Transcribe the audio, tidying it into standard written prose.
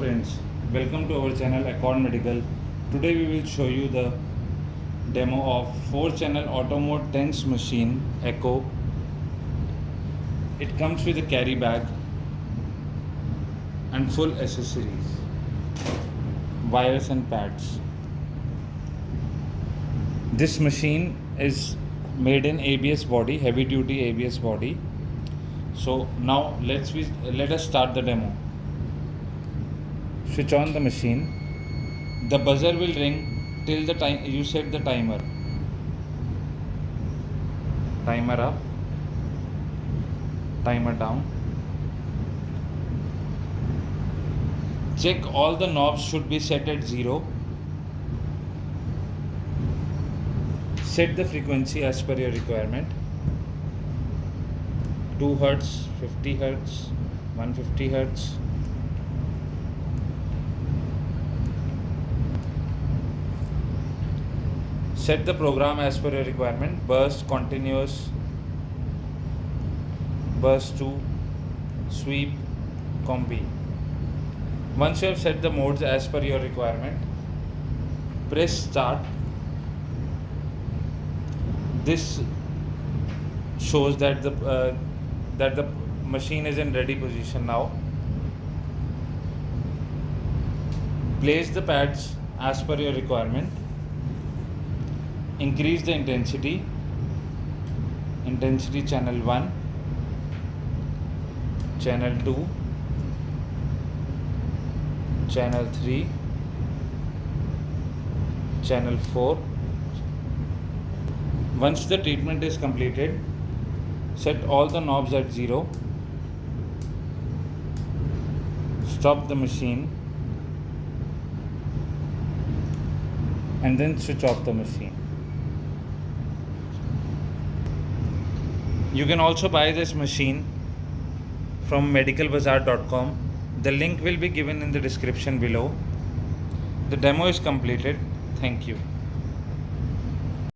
friends, welcome to our channel Accord Medical. Today we will show you the demo of 4-channel auto mode TENS machine Echo. It comes with a carry bag and full accessories, wires and pads. This machine is made in ABS body, heavy duty ABS body. So now let us start the demo. Switch on the machine. The buzzer will ring till the time you set the timer. Timer up, timer down. Check all the knobs should be set at 0. Set the frequency as per your requirement. 2 Hz, 50 Hz, 150 Hz. Set the program as per your requirement. Burst, continuous, burst 2, sweep, combi. Once you have set the modes as per your requirement, press start. This shows that the machine is in ready position now. Place the pads as per your requirement. Increase the intensity channel 1, channel 2, channel 3, channel 4. Once the treatment is completed, set all the knobs at 0. Stop the machine and then switch off the machine. You can also buy this machine from medicalbazaar.com. The link will be given in the description below. The demo is completed. Thank you.